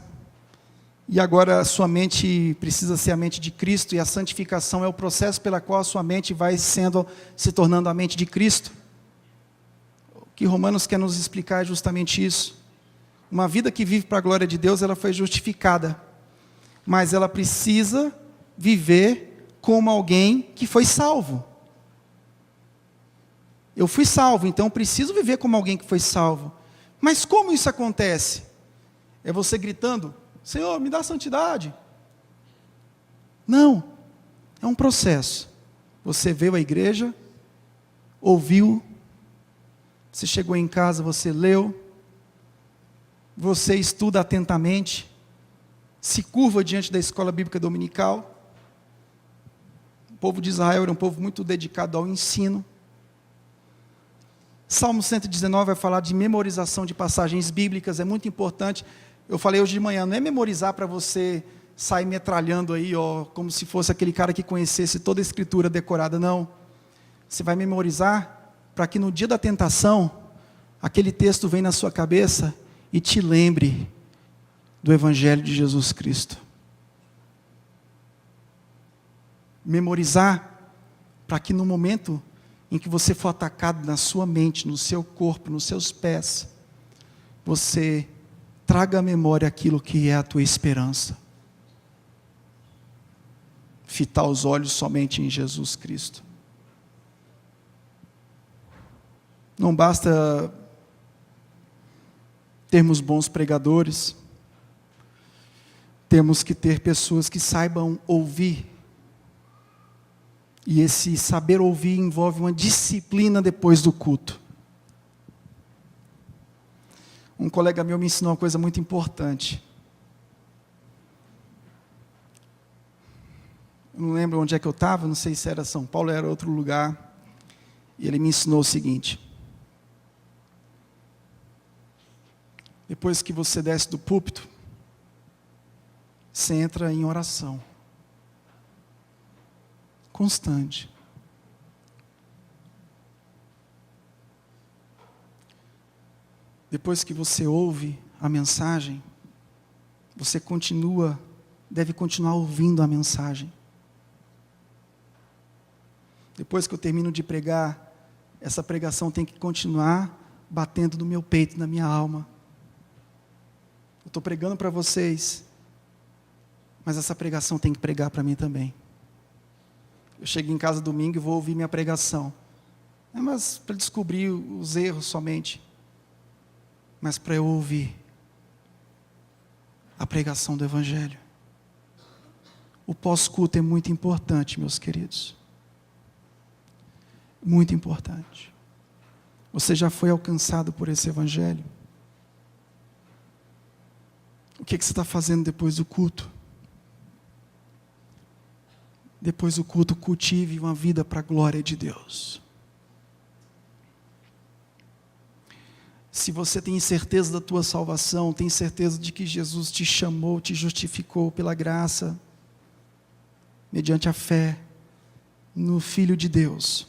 e agora a sua mente precisa ser a mente de Cristo, e a santificação é o processo pela qual a sua mente vai se tornando a mente de Cristo. que Romanos quer nos explicar é justamente isso. Uma vida que vive para a glória de Deus, ela foi justificada, mas ela precisa viver como alguém que foi salvo. Eu fui salvo, então preciso viver como alguém que foi salvo. Mas como isso acontece? É você gritando: Senhor, me dá santidade. Não, é um processo. Você veio à igreja, ouviu, você chegou em casa, você leu, você estuda atentamente, se curva diante da escola bíblica dominical. O povo de Israel era um povo muito dedicado ao ensino. Salmo 119 vai falar de memorização de passagens bíblicas, é muito importante. Eu falei hoje de manhã, não é memorizar para você sair metralhando aí, ó, como se fosse aquele cara que conhecesse toda a escritura decorada, não. Você vai memorizar para que no dia da tentação, aquele texto venha na sua cabeça e te lembre do Evangelho de Jesus Cristo. Memorizar para que no momento em que você for atacado na sua mente, no seu corpo, nos seus pés, você traga à memória aquilo que é a tua esperança. Fitar os olhos somente em Jesus Cristo. Não basta termos bons pregadores, temos que ter pessoas que saibam ouvir. E esse saber ouvir envolve uma disciplina depois do culto. Um colega meu me ensinou uma coisa muito importante. Eu não lembro onde é que eu estava, não sei se era São Paulo, era outro lugar. E ele me ensinou o seguinte: depois que você desce do púlpito, você entra em oração constante. Depois que você ouve a mensagem, você deve continuar ouvindo a mensagem. Depois que eu termino de pregar, essa pregação tem que continuar batendo no meu peito, na minha alma. Eu estou pregando para vocês, mas essa pregação tem que pregar para mim também. Eu chego em casa domingo e vou ouvir minha pregação. Não é mais para descobrir os erros somente, mas para eu ouvir a pregação do Evangelho. O pós-culto é muito importante, meus queridos. Muito importante. Você já foi alcançado por esse Evangelho? O que você está fazendo depois do culto? Depois do culto, cultive uma vida para a glória de Deus. Se você tem certeza da tua salvação, tem certeza de que Jesus te chamou, te justificou pela graça, mediante a fé no Filho de Deus,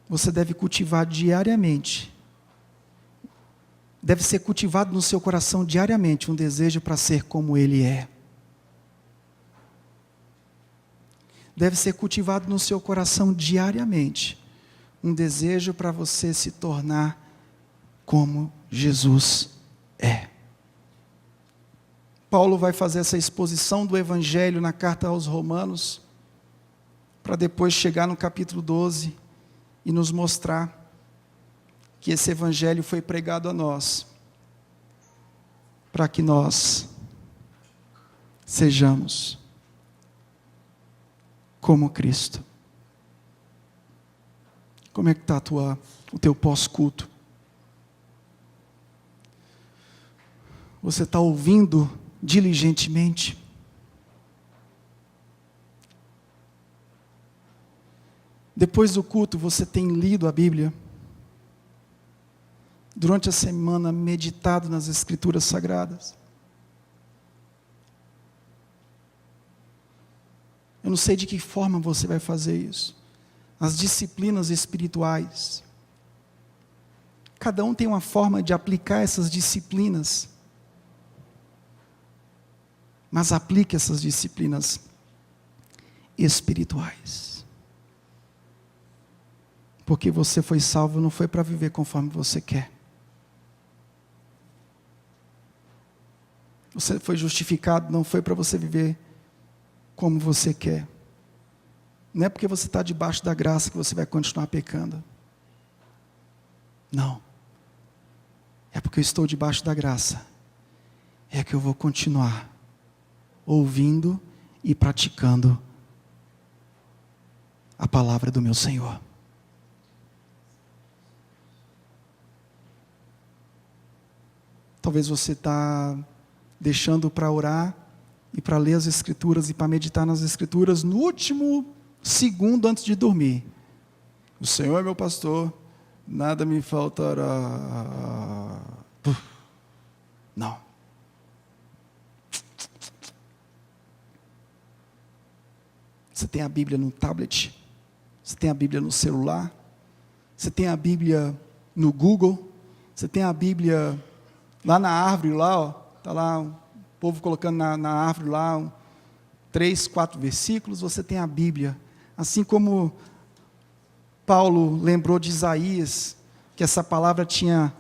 você deve cultivar diariamente, deve ser cultivado no seu coração diariamente um desejo para ser como Ele é. Deve ser cultivado no seu coração diariamente um desejo para você se tornar como Jesus é. Paulo vai fazer essa exposição do Evangelho na carta aos Romanos, para depois chegar no capítulo 12 e nos mostrar que esse Evangelho foi pregado a nós, para que nós sejamos como Cristo. Como é que está o teu pós-culto? Você está ouvindo diligentemente? Depois do culto, você tem lido a Bíblia? Durante a semana, meditado nas Escrituras Sagradas? Eu não sei de que forma você vai fazer isso. As disciplinas espirituais. Cada um tem uma forma de aplicar essas disciplinas. Mas aplique essas disciplinas espirituais. Porque você foi salvo não foi para viver conforme você quer. Você foi justificado não foi para você viver como você quer. Não é porque você está debaixo da graça que você vai continuar pecando. Não. É porque eu estou debaixo da graça. É que eu vou continuar ouvindo e praticando a palavra do meu Senhor. Talvez você está deixando para orar e para ler as Escrituras e para meditar nas Escrituras no último segundo antes de dormir. O Senhor é meu pastor, nada me faltará. Não. Você tem a Bíblia no tablet, você tem a Bíblia no celular, você tem a Bíblia no Google, você tem a Bíblia lá na árvore, lá, ó, está lá o povo colocando na árvore lá, 3, 4 versículos, você tem a Bíblia. Assim como Paulo lembrou de Isaías, que essa palavra tinha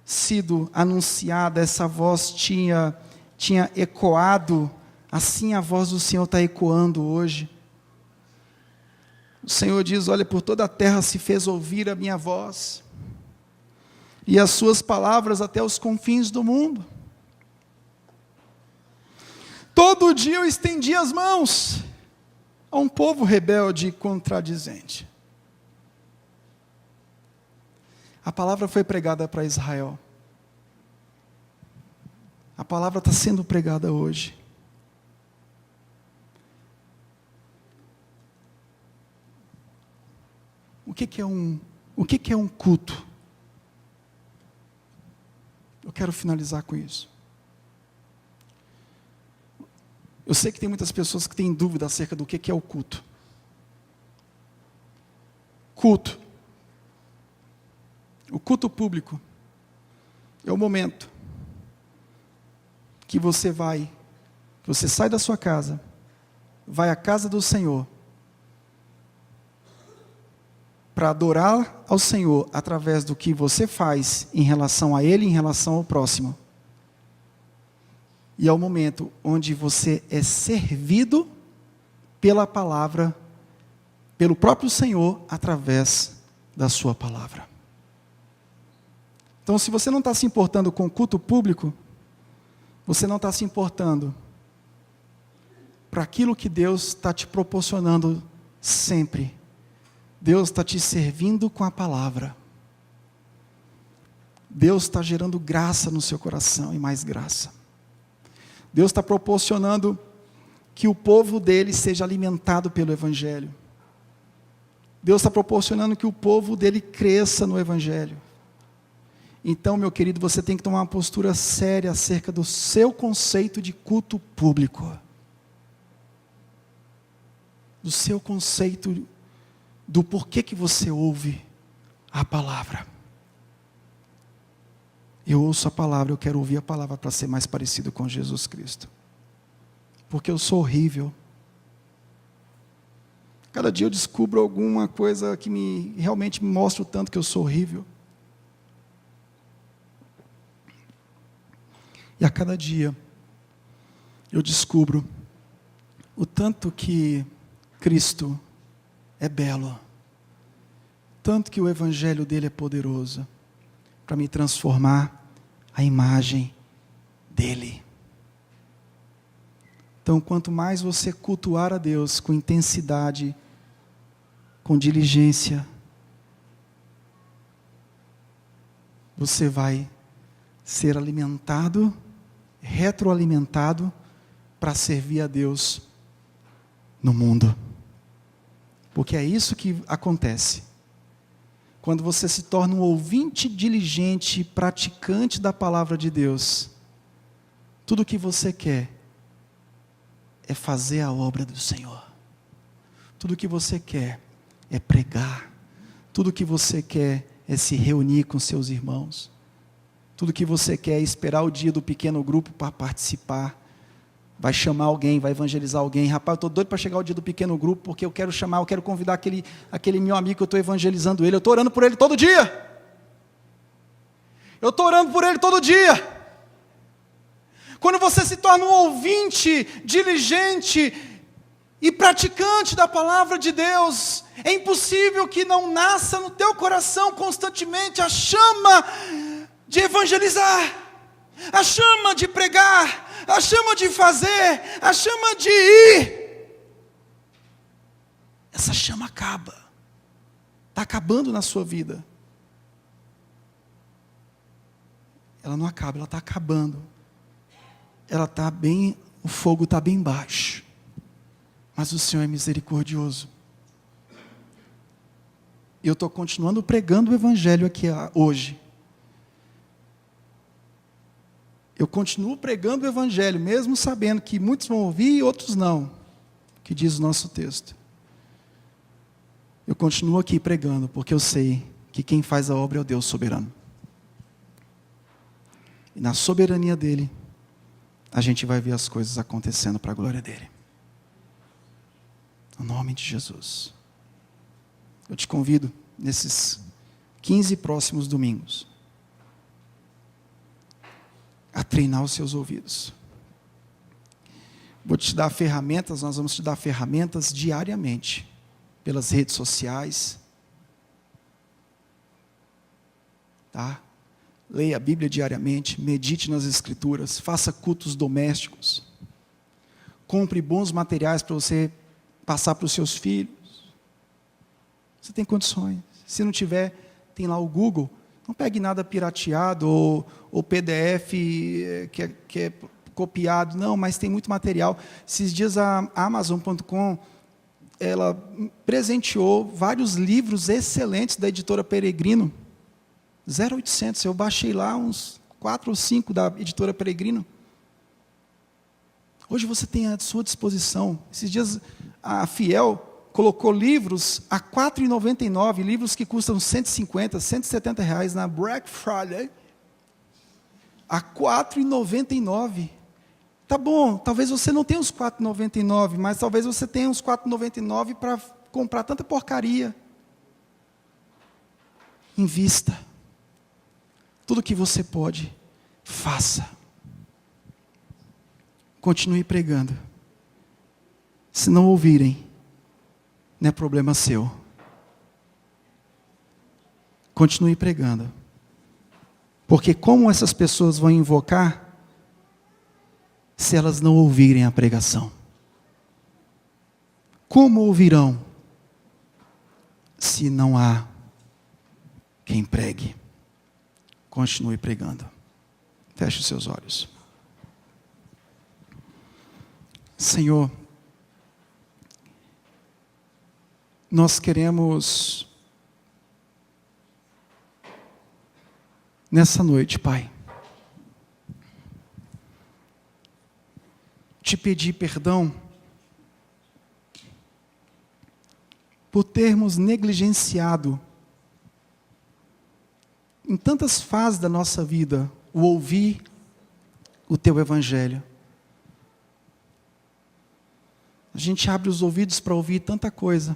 sido anunciada, essa voz tinha ecoado, assim a voz do Senhor está ecoando hoje. O Senhor diz, olha, por toda a terra se fez ouvir a minha voz, e as suas palavras até os confins do mundo. Todo dia eu estendi as mãos a um povo rebelde e contradizente. A palavra foi pregada para Israel. A palavra está sendo pregada hoje. O que é um culto? Eu quero finalizar com isso. Eu sei que tem muitas pessoas que têm dúvida acerca do que é o culto. Culto. O culto público é o momento que você sai da sua casa, vai à casa do Senhor, para adorar ao Senhor através do que você faz em relação a Ele, em relação ao próximo. E é o momento onde você é servido pela palavra, pelo próprio Senhor, através da sua palavra. Então, se você não está se importando com o culto público, você não está se importando para aquilo que Deus está te proporcionando sempre. Deus está te servindo com a palavra. Deus está gerando graça no seu coração e mais graça. Deus está proporcionando que o povo dele seja alimentado pelo Evangelho. Deus está proporcionando que o povo dele cresça no Evangelho. Então, meu querido, você tem que tomar uma postura séria acerca do seu conceito de culto público. Do seu conceito do porquê que você ouve a palavra. Eu ouço a palavra, eu quero ouvir a palavra para ser mais parecido com Jesus Cristo. Porque eu sou horrível. Cada dia eu descubro alguma coisa que realmente me mostra o tanto que eu sou horrível. E a cada dia eu descubro o tanto que Cristo é belo, tanto que o Evangelho dele é poderoso para me transformar à imagem dele. Então, quanto mais você cultuar a Deus com intensidade, com diligência, você vai ser alimentado, retroalimentado para servir a Deus no mundo. Porque é isso que acontece. Quando você se torna um ouvinte diligente, praticante da palavra de Deus, tudo o que você quer é fazer a obra do Senhor. Tudo o que você quer é pregar. Tudo o que você quer é se reunir com seus irmãos. Tudo o que você quer é esperar o dia do pequeno grupo para participar. vai chamar alguém, vai evangelizar alguém. Rapaz, eu estou doido para chegar o dia do pequeno grupo, porque eu quero chamar, eu quero convidar aquele meu amigo que eu estou evangelizando ele. Eu estou orando por ele todo dia. Eu estou orando por ele todo dia. Quando você se torna um ouvinte, diligente e praticante da palavra de Deus, é impossível que não nasça no teu coração constantemente a chama de evangelizar, a chama de pregar, a chama de fazer, a chama de ir. Essa chama acaba, está acabando na sua vida. Ela não acaba, ela está acabando. Ela está bem, o fogo está bem baixo. Mas o Senhor é misericordioso. E eu estou continuando pregando o Evangelho aqui hoje. Eu continuo pregando o Evangelho, mesmo sabendo que muitos vão ouvir e outros não, que diz o nosso texto. Eu continuo aqui pregando, porque eu sei que quem faz a obra é o Deus soberano. E na soberania dEle, a gente vai ver as coisas acontecendo para a glória dEle. No nome de Jesus. Eu te convido, nesses 15 próximos domingos, a treinar os seus ouvidos. Vou te dar ferramentas, nós vamos te dar ferramentas diariamente, pelas redes sociais. Tá? Leia a Bíblia diariamente, medite nas Escrituras, faça cultos domésticos, compre bons materiais para você passar para os seus filhos. Você tem condições. Se não tiver, tem lá o Google. Não pegue nada pirateado ou PDF que é copiado, não, mas tem muito material. Esses dias a Amazon.com, ela presenteou vários livros excelentes da editora Peregrino. 0,800, eu baixei lá uns 4 ou 5 da editora Peregrino. Hoje você tem à sua disposição. Esses dias a Fiel colocou livros a R$ 4,99, livros que custam 150, 170 reais na Black Friday, a R$ 4,99. Tá bom, talvez você não tenha os R$ 4,99, mas talvez você tenha os R$ 4,99 para comprar tanta porcaria. Invista. Tudo que você pode, faça. Continue pregando. Se não ouvirem, não é problema seu. Continue pregando. Porque como essas pessoas vão invocar, se elas não ouvirem a pregação? Como ouvirão, se não há quem pregue? Continue pregando. Feche os seus olhos. Senhor, nós queremos, nessa noite, Pai, te pedir perdão por termos negligenciado em tantas fases da nossa vida o ouvir o Teu Evangelho. A gente abre os ouvidos para ouvir tanta coisa.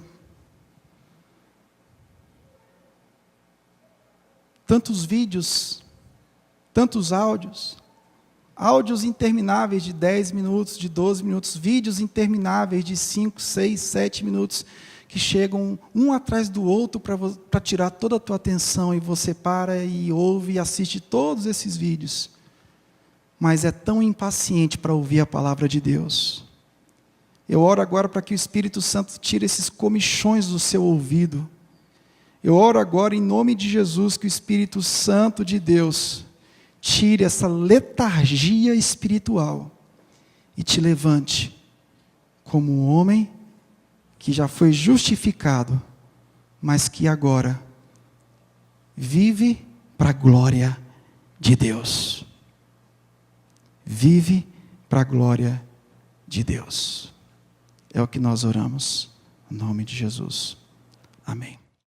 Tantos vídeos, tantos áudios intermináveis de 10 minutos, de 12 minutos, vídeos intermináveis de 5, 6, 7 minutos, que chegam um atrás do outro para tirar toda a tua atenção, e você para e ouve e assiste todos esses vídeos, mas é tão impaciente para ouvir a palavra de Deus. Eu oro agora para que o Espírito Santo tire esses comichões do seu ouvido. Eu oro agora em nome de Jesus que o Espírito Santo de Deus tire essa letargia espiritual e te levante como um homem que já foi justificado, mas que agora vive para a glória de Deus. Vive para a glória de Deus. É o que nós oramos, em nome de Jesus. Amém.